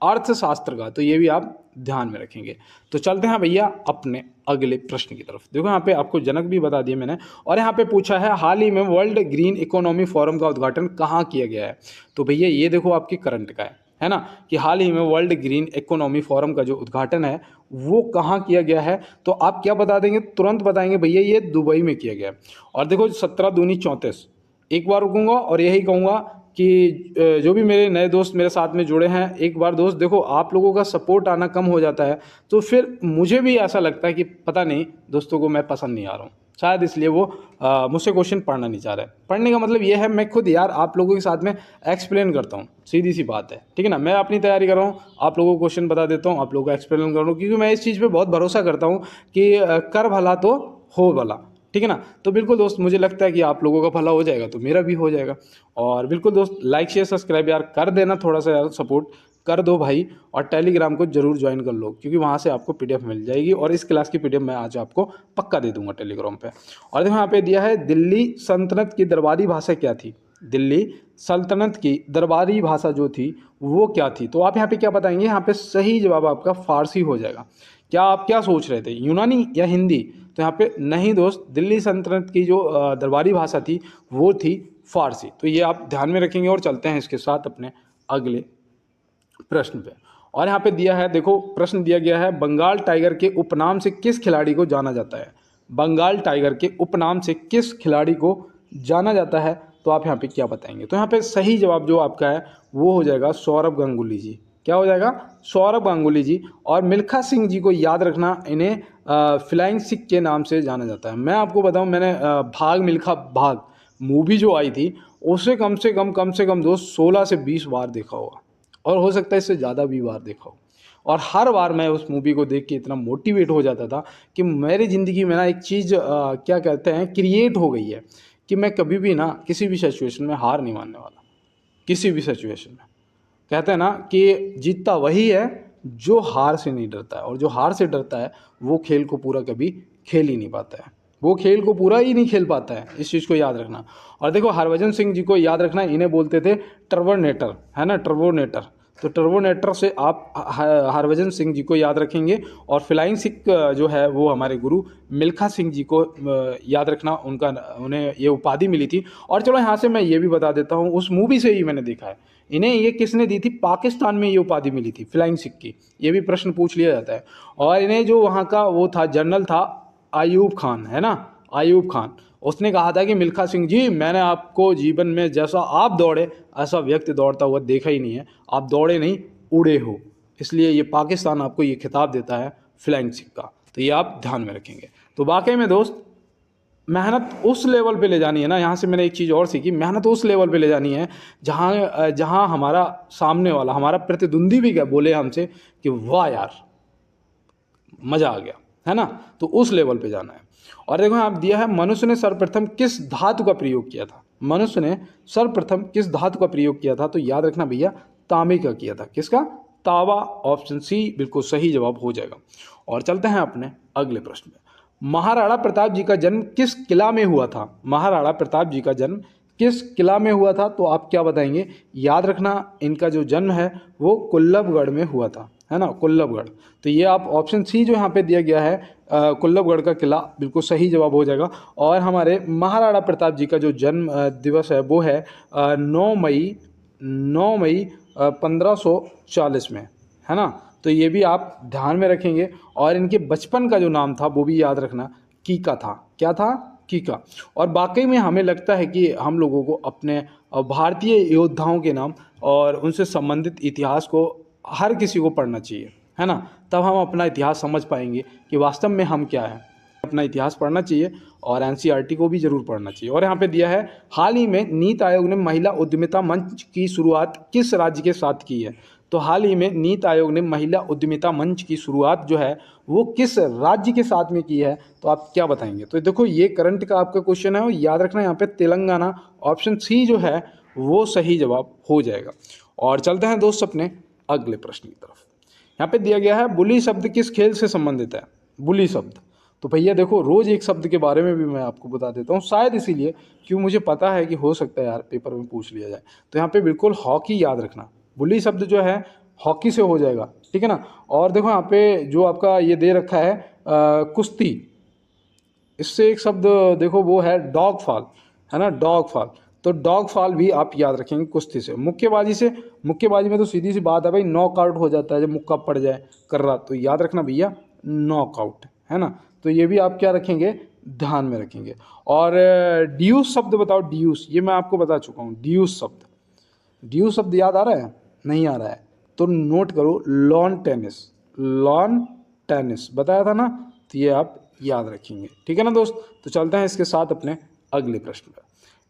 अर्थशास्त्र का, तो ये भी आप ध्यान में रखेंगे। तो चलते हैं भैया अपने अगले प्रश्न की तरफ। देखो यहाँ पे आपको जनक भी बता दिए मैंने, और यहाँ पे पूछा है हाल ही में वर्ल्ड ग्रीन इकोनॉमी फोरम का उद्घाटन कहाँ किया गया है। तो भैया ये देखो आपकी करंट का है ना, कि हाल ही में वर्ल्ड ग्रीन इकोनॉमी फोरम का जो उद्घाटन है वो कहाँ किया गया है, तो आप क्या बता देंगे, तुरंत बताएंगे भैया ये दुबई में किया गया है। और देखो 17 दूनी 34, एक बार रुकूंगा और यही कहूँगा कि जो भी मेरे नए दोस्त मेरे साथ में जुड़े हैं, एक बार दोस्त देखो, आप लोगों का सपोर्ट आना कम हो जाता है तो फिर मुझे भी ऐसा लगता है कि पता नहीं दोस्तों को मैं पसंद नहीं आ रहा हूँ, शायद इसलिए वो मुझसे क्वेश्चन पढ़ना नहीं चाह रहे। पढ़ने का मतलब ये है मैं खुद यार आप लोगों के साथ में एक्सप्लेन करता हूँ, सीधी सी बात है, ठीक है ना। मैं अपनी तैयारी कर रहा हूँ, आप लोगों को क्वेश्चन बता देता हूँ, आप लोगों को एक्सप्लेन कर रहा हूँ, क्योंकि मैं इस चीज़ पे बहुत भरोसा करता हूँ कि कर भला तो हो भला, ठीक है ना। तो बिल्कुल दोस्त मुझे लगता है कि आप लोगों का भला हो जाएगा तो मेरा भी हो जाएगा। और बिल्कुल दोस्त लाइक शेयर सब्सक्राइब यार कर देना, थोड़ा सा यार सपोर्ट कर दो भाई। और टेलीग्राम को जरूर ज्वाइन कर लो, क्योंकि वहाँ से आपको पीडीएफ मिल जाएगी, और इस क्लास की पीडीएफ मैं आज आपको पक्का दे दूंगा टेलीग्राम पे। और देखो यहाँ पे दिया है दिल्ली सल्तनत की दरबारी भाषा क्या थी। दिल्ली सल्तनत की दरबारी भाषा जो थी वो क्या थी, तो आप यहाँ पे क्या बताएंगे, यहाँ पे सही जवाब आपका फारसी हो जाएगा। क्या आप क्या सोच रहे थे, यूनानी या हिंदी, तो यहाँ पे नहीं दोस्त, दिल्ली सल्तनत की जो दरबारी भाषा थी वो थी फारसी। तो ये आप ध्यान में रखेंगे। और चलते हैं इसके साथ अपने अगले प्रश्न पे। और यहाँ पे दिया है, देखो प्रश्न दिया गया है, बंगाल टाइगर के उपनाम से किस खिलाड़ी को जाना जाता है। बंगाल टाइगर के उपनाम से किस खिलाड़ी को जाना जाता है, तो आप यहाँ पे क्या बताएंगे, तो यहाँ पे सही जवाब जो आपका है वो हो जाएगा सौरभ गांगुली जी। क्या हो जाएगा, सौरभ गांगुली जी। और मिल्खा सिंह जी को याद रखना, इन्हें फ्लाइंग सिख के नाम से जाना जाता है। मैं आपको बताऊं, मैंने भाग मिल्खा भाग मूवी जो आई थी उसे कम से कम दोस्त 16 से 20 बार देखा होगा, और हो सकता है इससे ज़्यादा भी बार देखा हो। और हर बार मैं उस मूवी को देख के इतना मोटिवेट हो जाता था कि मेरी ज़िंदगी में ना एक चीज़ क्या कहते हैं क्रिएट हो गई है कि मैं कभी भी ना किसी भी सिचुएशन में हार नहीं मानने वाला, किसी भी सिचुएशन में। कहते हैं ना कि जीतता वही है जो हार से नहीं डरता है, और जो हार से डरता है वो खेल को पूरा कभी खेल ही नहीं पाता है, वो खेल को पूरा ही नहीं खेल पाता है। इस चीज़ को याद रखना। और देखो हरभजन सिंह जी को याद रखना, इन्हें बोलते थे टर्बोनेटर, है ना, टर्बोनेटर। तो टर्बोनेटर से आप हरभजन सिंह जी को याद रखेंगे। और फ्लाइंग सिख जो है वो हमारे गुरु मिल्खा सिंह जी को याद रखना, उन्हें ये उपाधि मिली थी। और चलो यहाँ से मैं ये भी बता देता हूँ, उस मूवी से ही मैंने देखा है इन्हें ये किसने दी थी, पाकिस्तान में ये उपाधि मिली थी फ्लाइंग सिख की, ये भी प्रश्न पूछ लिया जाता है। और इन्हें जो वहाँ का वो था जनरल था आयूब खान, है ना, आयूब खान, उसने कहा था कि मिल्खा सिंह जी मैंने आपको जीवन में जैसा आप दौड़े ऐसा व्यक्ति दौड़ता हुआ देखा ही नहीं है, आप दौड़े नहीं उड़े हो, इसलिए ये पाकिस्तान आपको ये खिताब देता है फ्लाइंग सिख का। तो ये आप ध्यान में रखेंगे। तो वाकई में दोस्त मेहनत उस लेवल पे ले जानी है ना, यहाँ से मैंने एक चीज़ और सीखी, मेहनत उस लेवल पे ले जानी है जहाँ हमारा सामने वाला हमारा प्रतिद्वंदी भी क्या बोले हमसे कि वाह यार मज़ा आ गया, है ना, तो उस लेवल पे जाना है। और देखो यहाँ दिया है मनुष्य ने सर्वप्रथम किस धातु का प्रयोग किया था, मनुष्य ने सर्वप्रथम किस धातु का प्रयोग किया था, तो याद रखना भैया तांबे का किया था। किसका? तांबा। ऑप्शन सी बिल्कुल सही जवाब हो जाएगा। और चलते हैं अपने अगले प्रश्न में। महाराणा प्रताप जी का जन्म किस किला में हुआ था? महाराणा प्रताप जी का जन्म किस किला में हुआ था, तो आप क्या बताएंगे? याद रखना इनका जो जन्म है वो कुल्लभगढ़ में हुआ था, है ना, कुल्लभगढ़। तो ये आप ऑप्शन सी जो यहाँ पे दिया गया है कुल्लभगढ़ का किला बिल्कुल सही जवाब हो जाएगा। और हमारे महाराणा प्रताप जी का जो जन्म दिवस है वो है 9 मई 1540 में, है ना। तो ये भी आप ध्यान में रखेंगे। और इनके बचपन का जो नाम था वो भी याद रखना, कीका था। क्या था? कीका। और वाकई में हमें लगता है कि हम लोगों को अपने भारतीय योद्धाओं के नाम और उनसे संबंधित इतिहास को हर किसी को पढ़ना चाहिए, है ना, तब हम अपना इतिहास समझ पाएंगे कि वास्तव में हम क्या है। अपना इतिहास पढ़ना चाहिए और एनसीईआरटी को भी जरूर पढ़ना चाहिए। और यहाँ पे दिया है हाल ही में नीति आयोग ने महिला उद्यमिता मंच की शुरुआत किस राज्य के साथ की है? तो हाल ही में नीति आयोग ने महिला उद्यमिता मंच की शुरुआत जो है वो किस राज्य के साथ में की है, तो आप क्या बताएंगे? तो देखो ये करंट का आपका क्वेश्चन है और याद रखना यहाँ पे तेलंगाना, ऑप्शन सी जो है वो सही जवाब हो जाएगा। और चलते हैं दोस्त अपने अगले प्रश्न की तरफ। यहाँ पे दिया गया है बुली शब्द किस खेल से संबंधित है? बुली शब्द, तो भैया देखो रोज एक शब्द के बारे में भी मैं आपको बता देता हूँ, शायद इसीलिए क्यों मुझे पता है कि हो सकता है यार पेपर में पूछ लिया जाए। तो यहाँ पे बिल्कुल हॉकी याद रखना, बुली शब्द जो है हॉकी से हो जाएगा, ठीक है ना। और देखो यहाँ पे जो आपका ये दे रखा है कुश्ती, इससे एक शब्द देखो वो है डॉग फॉल, है ना, डॉग फॉल। तो डॉग फॉल भी आप याद रखेंगे कुश्ती से। मुक्केबाजी में तो सीधी सी बात है भाई, नॉकआउट हो जाता है जब मुक्का पड़ जाए कर रहा, तो याद रखना भैया नॉकआउट, है ना। तो ये भी आप क्या रखेंगे? ध्यान में रखेंगे। और ड्यूस शब्द बताओ, ड्यूस, ये मैं आपको बता चुका हूँ, ड्यूस शब्द याद आ रहा है? नहीं आ रहा है तो नोट करो, लॉन टेनिस बताया था ना, तो ये आप याद रखेंगे, ठीक है ना दोस्त। तो चलते हैं इसके साथ अपने अगले प्रश्न पर।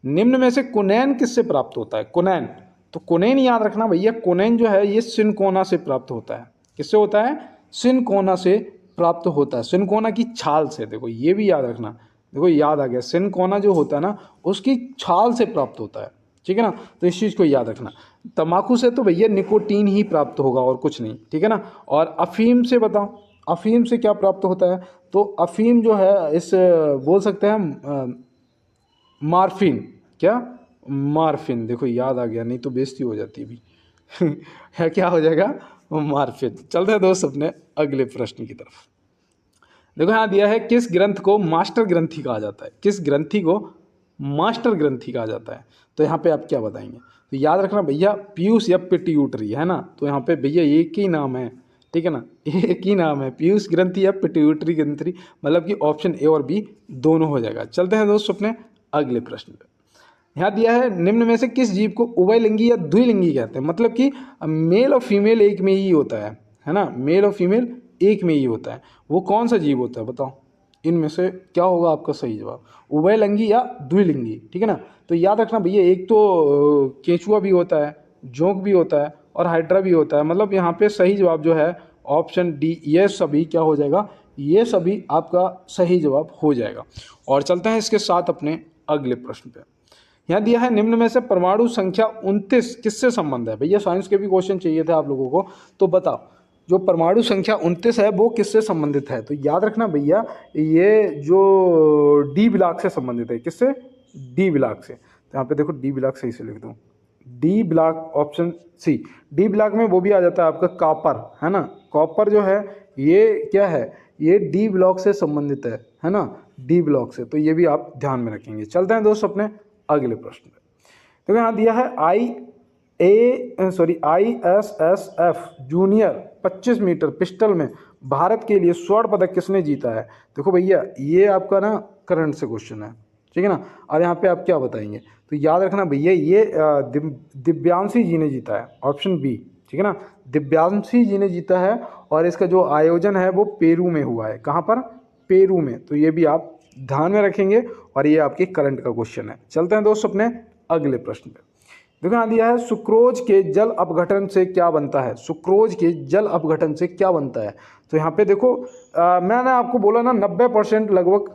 निम्न में से कुनैन किससे प्राप्त होता है? कुनैन, तो कुनैन याद रखना भैया, कुनैन जो है ये सिनकोना से प्राप्त होता है। किससे होता है? सिनकोना से प्राप्त होता है, सिनकोना की छाल से। देखो ये भी याद रखना, देखो याद आ गया, सिनकोना जो होता है ना उसकी छाल से प्राप्त होता है, ठीक है ना। तो इस चीज़ को याद रखना। तंबाकू से तो भैया निकोटीन ही प्राप्त होगा और कुछ नहीं, ठीक है ना। और अफीम से बताओ, अफीम से क्या प्राप्त होता है? तो अफीम जो है इस बोल सकते हैं मार्फिन। क्या? मार्फिन। देखो याद आ गया, नहीं तो बेइज्जती हो जाती भी है, क्या हो जाएगा? मार्फिन। चलते हैं दोस्त अपने अगले प्रश्न की तरफ। देखो यहाँ दिया है किस ग्रंथ को मास्टर ग्रंथि कहा जाता है? किस ग्रंथि को मास्टर ग्रंथि कहा जाता है? तो यहाँ पे आप क्या बताएंगे? तो याद रखना भैया पीयूष या पिट्यूटरी, है ना। तो यहाँ पे भैया एक ही नाम है, ठीक है ना, एक ही नाम है, पीयूष ग्रंथि या पिट्यूटरी ग्रंथि, मतलब कि ऑप्शन ए और बी दोनों हो जाएगा। चलते हैं दोस्त अपने अगले प्रश्न पे। यहाँ दिया है निम्न में से किस जीव को उभयलिंगी या द्विलिंगी कहते हैं? मतलब कि मेल और फीमेल एक में ही होता है ना, मेल और फीमेल एक में ही होता है। वो कौन सा जीव होता है बताओ? इनमें से क्या होगा आपका सही जवाब, उभयलिंगी या द्विलिंगी, ठीक है ना। तो याद रखना भैया, एक तो केंचुआ भी होता है, जोंक भी होता है और हाइड्रा भी होता है। मतलब यहाँ पे सही जवाब जो है ऑप्शन डी, ये सभी क्या हो जाएगा, ये सभी आपका सही जवाब हो जाएगा। और चलते हैं इसके साथ अपने अगले प्रश्न पे। यहाँ दिया है निम्न में से परमाणु संख्या 29 किससे संबंध है। भैया साइंस के भी क्वेश्चन चाहिए थे आप लोगों को, तो बताओ जो परमाणु संख्या 29 है वो किससे संबंधित है। तो याद रखना भैया, ये जो डी ब्लॉक से संबंधित है। किससे, डी ब्लॉक से। तो यहाँ पे देखो डी ब्लॉक सही से लिख दूँ, D block option C. D block में वो भी आ जाता है आपका कॉपर, है ना। कॉपर जो है ये क्या है, ये डी ब्लॉक से संबंधित है ना, डी ब्लॉक से। तो ये भी आप ध्यान में रखेंगे। चलते हैं दोस्त अपने अगले प्रश्न पे। तो यहाँ दिया है ISSF जूनियर 25 मीटर पिस्टल में भारत के लिए स्वर्ण पदक किसने जीता है। देखो भैया ये आपका ना करंट से क्वेश्चन है, ठीक है ना। और यहाँ पे आप क्या बताएंगे, तो याद रखना भैया ये दिव्यांशी जी ने जीता है, ऑप्शन बी, ठीक है ना। दिव्यांशी जी ने जीता है और इसका जो आयोजन है वो पेरू में हुआ है। कहाँ पर, पेरू में। तो ये भी आप ध्यान में रखेंगे और ये आपके करंट का क्वेश्चन है। चलते हैं दोस्त अपने अगले प्रश्न पे। देखो यहाँ दिया है सुक्रोज के जल अपघटन से क्या बनता है। सुक्रोज के जल अपघटन से क्या बनता है। तो यहाँ पे देखो मैंने आपको बोला ना 90% लगभग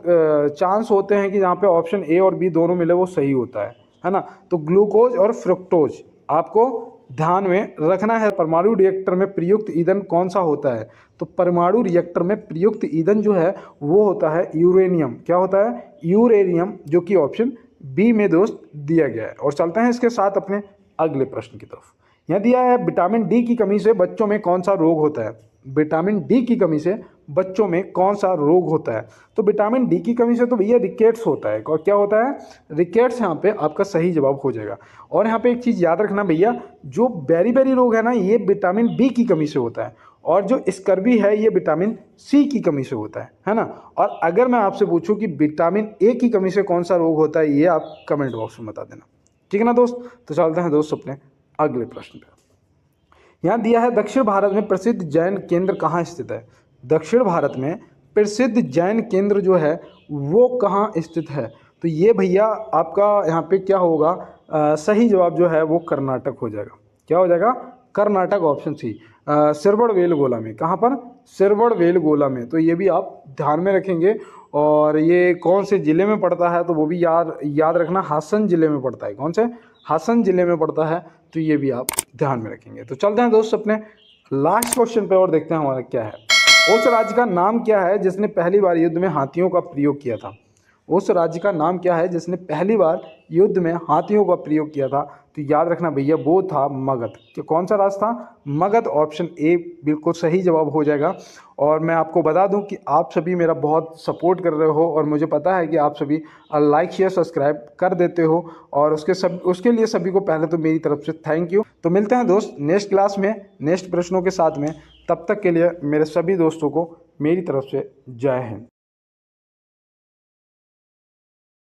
चांस होते हैं कि यहाँ पे ऑप्शन ए और बी दोनों मिले वो सही होता है ना। तो ग्लूकोज और फ्रुक्टोज आपको ध्यान में रखना है। परमाणु रिएक्टर में प्रयुक्त ईंधन कौन सा होता है। तो परमाणु रिएक्टर में प्रयुक्त ईंधन जो है वो होता है यूरेनियम। क्या होता है, यूरेनियम, जो कि ऑप्शन बी में दोस्त दिया गया है। और चलते हैं इसके साथ अपने अगले प्रश्न की तरफ। यहाँ दिया है विटामिन डी की कमी से बच्चों में कौन सा रोग होता है। विटामिन डी की कमी से बच्चों में कौन सा रोग होता है। तो विटामिन डी की कमी से तो भैया रिकेट्स होता है। और क्या होता है, रिकेट्स यहाँ पे आपका सही जवाब हो जाएगा। और यहाँ पे एक चीज़ याद रखना भैया, जो बेरी रोग है ना ये विटामिन बी की कमी से होता है, और जो स्कर्वी है ये विटामिन सी की कमी से होता है ना। और अगर मैं आपसे पूछूं कि विटामिन ए की कमी से कौन सा रोग होता है, ये आप कमेंट बॉक्स में बता देना, ठीक है ना दोस्त। तो चलते हैं दोस्त अपने अगले प्रश्न पे। यहाँ दिया है दक्षिण भारत में प्रसिद्ध जैन केंद्र कहाँ स्थित है। दक्षिण भारत में प्रसिद्ध जैन केंद्र जो है वो कहाँ स्थित है। तो ये भैया आपका यहाँ पे क्या होगा, सही जवाब जो है वो कर्नाटक हो जाएगा। क्या हो जाएगा, कर्नाटक, ऑप्शन सी, सिरवड़वेलगोला में। कहाँ पर, सिरवड़वेलगोला में। तो ये भी आप ध्यान में रखेंगे। और ये कौन से ज़िले में पड़ता है, तो वो भी याद रखना, हासन ज़िले में पड़ता है। कौन से, हासन ज़िले में पड़ता है। तो ये भी आप ध्यान में रखेंगे। तो चलते हैं दोस्त अपने लास्ट क्वेश्चन पे और देखते हैं हमारा क्या है। उस राज्य का नाम क्या है जिसने पहली बार युद्ध में हाथियों का प्रयोग किया था। उस राज्य का नाम क्या है जिसने पहली बार युद्ध में हाथियों का प्रयोग किया था। तो याद रखना भैया वो था मगध। कि कौन सा राज्य था, मगध, ऑप्शन ए बिल्कुल सही जवाब हो जाएगा। और मैं आपको बता दूं कि आप सभी मेरा बहुत सपोर्ट कर रहे हो और मुझे पता है कि आप सभी लाइक शेयर सब्सक्राइब कर देते हो, और उसके लिए सभी को पहले तो मेरी तरफ से थैंक यू। तो मिलते हैं दोस्त नेक्स्ट क्लास में नेक्स्ट प्रश्नों के साथ में। तब तक के लिए मेरे सभी दोस्तों को मेरी तरफ से जय हिंद।